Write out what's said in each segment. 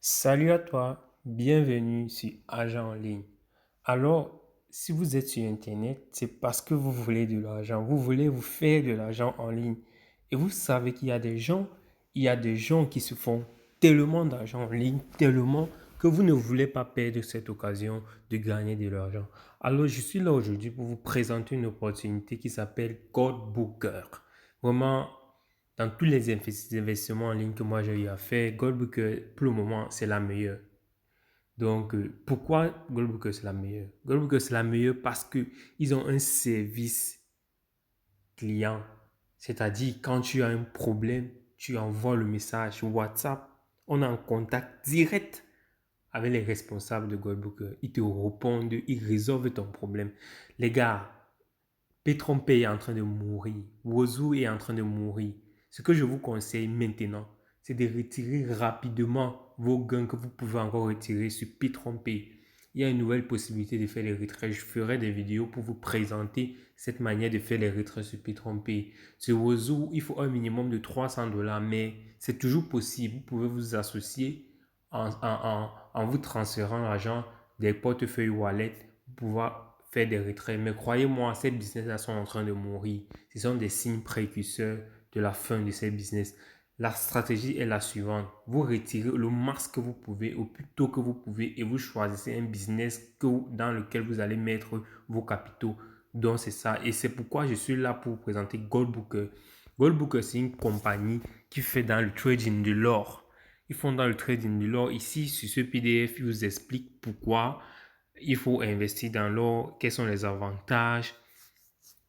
Salut à toi, bienvenue sur Agent en ligne. Alors, si vous êtes sur Internet, c'est parce que vous voulez de l'argent, vous voulez vous faire de l'argent en ligne. Et vous savez qu'il y a des gens qui se font tellement d'argent en ligne, tellement que vous ne voulez pas perdre cette occasion de gagner de l'argent. Alors, je suis là aujourd'hui pour vous présenter une opportunité qui s'appelle Codebooker. Vraiment, dans tous les investissements en ligne que moi j'ai eu à faire, Goldbooker, pour le moment, c'est la meilleure. Donc, pourquoi Goldbooker c'est la meilleure? Goldbooker c'est la meilleure parce que ils ont un service client. C'est-à-dire, quand tu as un problème, tu envoies le message WhatsApp, on est en contact direct avec les responsables de Goldbooker. Ils te répondent, ils résolvent ton problème. Les gars, P-Trompé est en train de mourir. Wozoo est en train de mourir. Ce que je vous conseille maintenant, c'est de retirer rapidement vos gains que vous pouvez encore retirer sur P-Trompé. Il y a une nouvelle possibilité de faire les retraits. Je ferai des vidéos pour vous présenter cette manière de faire les retraits sur P-Trompé. Sur Wozoo, il faut un minimum de 300 dollars, mais c'est toujours possible. Vous pouvez vous associer en vous transférant l'argent des portefeuilles wallet pour pouvoir faire des retraits. Mais croyez-moi, ces business-là sont en train de mourir. Ce sont des signes précurseurs de la fin de ces business. La stratégie est la suivante. Vous retirez le max que vous pouvez au plus tôt que vous pouvez et vous choisissez un business dans lequel vous allez mettre vos capitaux. Donc c'est ça. Et c'est pourquoi je suis là pour vous présenter Goldbooker. Goldbooker, c'est une compagnie qui fait dans le trading de l'or. Ils font dans le trading de l'or. Ici, sur ce PDF, ils vous expliquent pourquoi il faut investir dans l'or, quels sont les avantages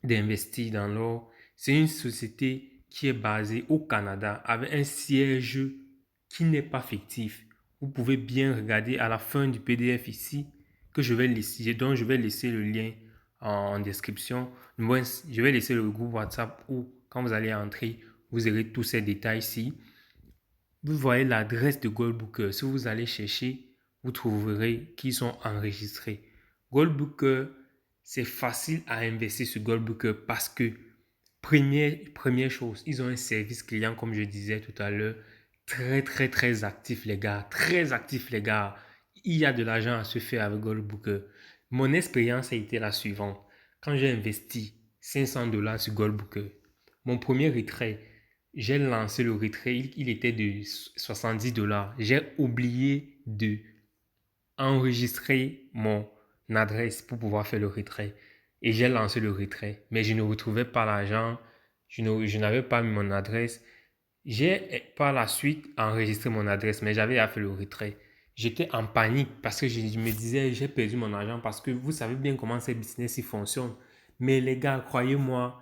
d'investir dans l'or. C'est une société qui est basée au Canada avec un siège qui n'est pas fictif. Vous pouvez bien regarder à la fin du PDF ici que je vais laisser, donc je vais laisser le lien en description. Je vais laisser le groupe WhatsApp où quand vous allez entrer, vous aurez tous ces détails ici. Vous voyez l'adresse de Goldbooker. Si vous allez chercher, vous trouverez qu'ils sont enregistrés. Goldbooker, c'est facile à investir sur Goldbooker parce que, première chose, ils ont un service client, comme je disais tout à l'heure, très, très, très actif, les gars. Très actif, les gars. Il y a de l'argent à se faire avec Goldbooker. Mon expérience a été la suivante. Quand j'ai investi 500 dollars sur Goldbooker, mon premier retrait, j'ai lancé le retrait, il était de 70 dollars. J'ai oublié de enregistrer mon adresse pour pouvoir faire le retrait. Et j'ai lancé le retrait. Mais je ne retrouvais pas l'argent. Je n'avais pas mis mon adresse. J'ai par la suite enregistré mon adresse, mais j'avais à faire le retrait. J'étais en panique parce que je me disais, j'ai perdu mon argent parce que vous savez bien comment ces business fonctionnent. Mais les gars, croyez-moi,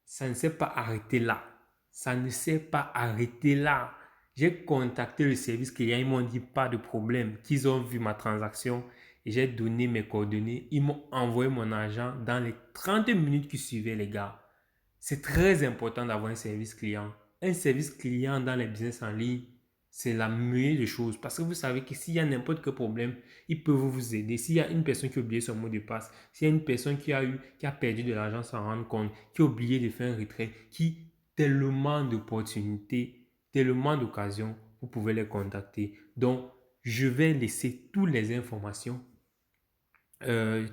ça ne s'est pas arrêté là. Ça ne s'est pas arrêté là. J'ai contacté le service client, ils m'ont dit pas de problème, qu'ils ont vu ma transaction et j'ai donné mes coordonnées. Ils m'ont envoyé mon argent dans les 30 minutes qui suivaient, les gars. C'est très important d'avoir un service client. Un service client dans les business en ligne, c'est la meilleure des choses. Parce que vous savez que s'il y a n'importe quel problème, ils peuvent vous aider. S'il y a une personne qui a oublié son mot de passe, s'il y a une personne qui a perdu de l'argent sans rendre compte, qui a oublié de faire un retrait, qui tellement d'opportunités, tellement d'occasions, vous pouvez les contacter. Donc, je vais laisser toutes les informations en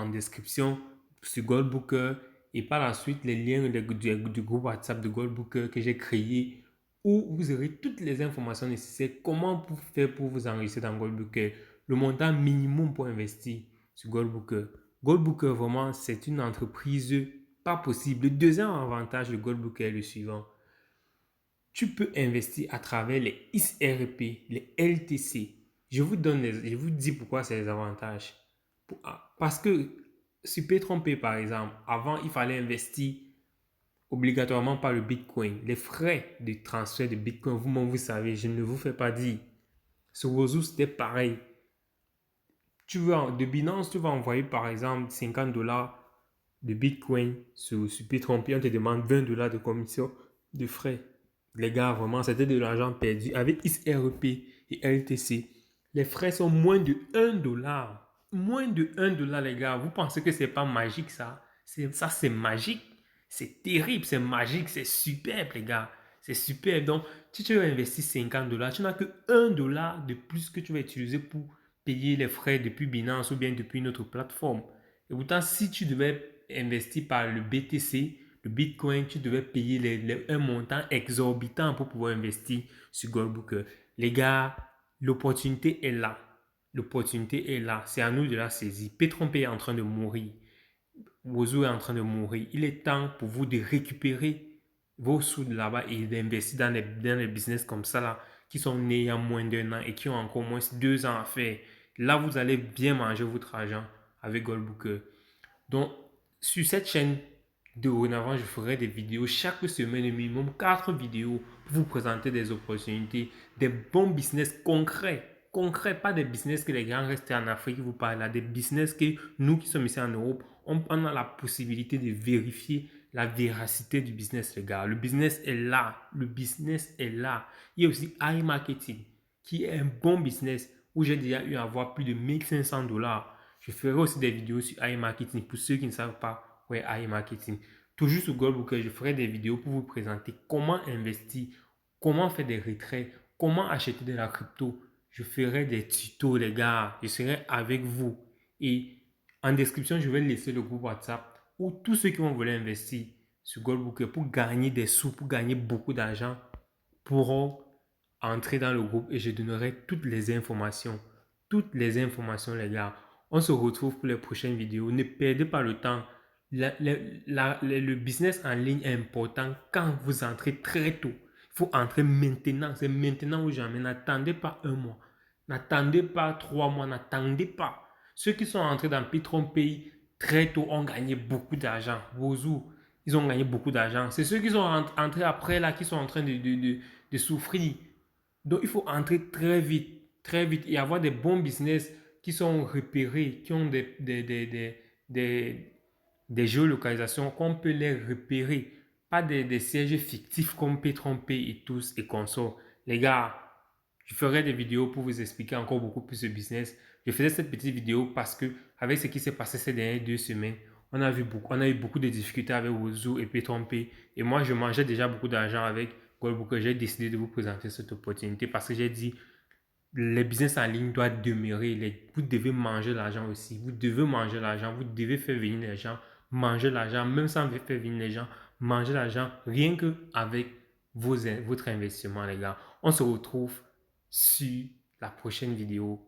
description sur Goldbooker et par la suite les liens du groupe WhatsApp de Goldbooker que j'ai créé où vous aurez toutes les informations nécessaires, comment faire pour vous enregistrer dans Goldbooker, le montant minimum pour investir sur Goldbooker. Goldbooker, vraiment, c'est une entreprise pas possible. Le deuxième avantage de Goldbooker est le suivant. Tu peux investir à travers les XRP, les LTC. Je vous dis pourquoi c'est les avantages. Parce que sur P-Trompé, par exemple, avant, il fallait investir obligatoirement par le Bitcoin. Les frais de transfert de Bitcoin, vous-même, vous savez, je ne vous fais pas dire. Sur Wozu, c'était pareil. De Binance, tu vas envoyer par exemple 50 dollars de Bitcoin sur P-Trompé, on te demande 20 dollars de commission de frais. Les gars, vraiment, c'était de l'argent perdu. Avec XRP et LTC, les frais sont moins de 1 dollar. Moins de 1 dollar, les gars. Vous pensez que c'est pas magique, ça? Ça, c'est magique. C'est terrible, c'est magique, c'est superbe, les gars. C'est superbe. Donc, Si tu veux investir 50 dollars, tu n'as que 1 dollar de plus que tu vas utiliser pour payer les frais depuis Binance ou bien depuis une autre plateforme. Et pourtant, si tu devais investir par le BTC, le Bitcoin, tu devais payer un montant exorbitant pour pouvoir investir sur Goldbooker. Les gars, l'opportunité est là. L'opportunité est là. C'est à nous de la saisir. P-Trompe est en train de mourir. Wozo est en train de mourir. Il est temps pour vous de récupérer vos sous de là-bas et d'investir dans les business comme ça là, qui sont nés il y a moins d'1 an et qui ont encore moins 2 ans à faire. Là, vous allez bien manger votre argent avec Goldbooker. Donc, sur cette chaîne, dorénavant, je ferai des vidéos chaque semaine, au minimum 4 vidéos pour vous présenter des opportunités, des bons business concrets. Concrets, pas des business que les grands restés en Afrique vous parlent là, des business que nous qui sommes ici en Europe, on a la possibilité de vérifier la véracité du business, les gars. Le business est là. Le business est là. Il y a aussi iMarketing, qui est un bon business où j'ai déjà eu à avoir plus de 1500 dollars. Je ferai aussi des vidéos sur iMarketing pour ceux qui ne savent pas où est iMarketing. Toujours sur Goldbooker, je ferai des vidéos pour vous présenter comment investir, comment faire des retraits, comment acheter de la crypto. Je ferai des tutos, les gars. Je serai avec vous. Et en description, je vais laisser le groupe WhatsApp où tous ceux qui vont vouloir investir sur Goldbooker pour gagner des sous, pour gagner beaucoup d'argent, pourront entrer dans le groupe et je donnerai toutes les informations. Toutes les informations, les gars. On se retrouve pour les prochaines vidéos. Ne perdez pas le temps. Le business en ligne est important quand vous entrez très tôt. Il faut entrer maintenant. C'est maintenant où j'emmène. N'attendez pas 1 mois. N'attendez pas 3 mois. N'attendez pas. Ceux qui sont entrés dans Pitron Pay très tôt ont gagné beaucoup d'argent. Wozoo, ils ont gagné beaucoup d'argent. C'est ceux qui sont entrés après là qui sont en train de souffrir. Donc, il faut entrer très vite et avoir des bons business qui sont repérés, qui ont des géolocalisations qu'on peut les repérer. Pas des sièges fictifs comme P-Trompe et tous et consorts. Les gars, je ferai des vidéos pour vous expliquer encore beaucoup plus ce business. Je faisais cette petite vidéo parce que avec ce qui s'est passé ces dernières 2 semaines, on a eu beaucoup de difficultés avec Wozo et P-Trompe. Et moi, je mangeais déjà beaucoup d'argent avec Goldbooker. J'ai décidé de vous présenter cette opportunité parce que j'ai dit, les business en ligne doivent demeurer. Vous devez manger l'argent aussi. Vous devez manger l'argent. Vous devez faire venir les gens. Manger l'argent, même sans faire venir les gens. Manger l'argent rien qu'avec votre investissement, les gars. On se retrouve sur la prochaine vidéo.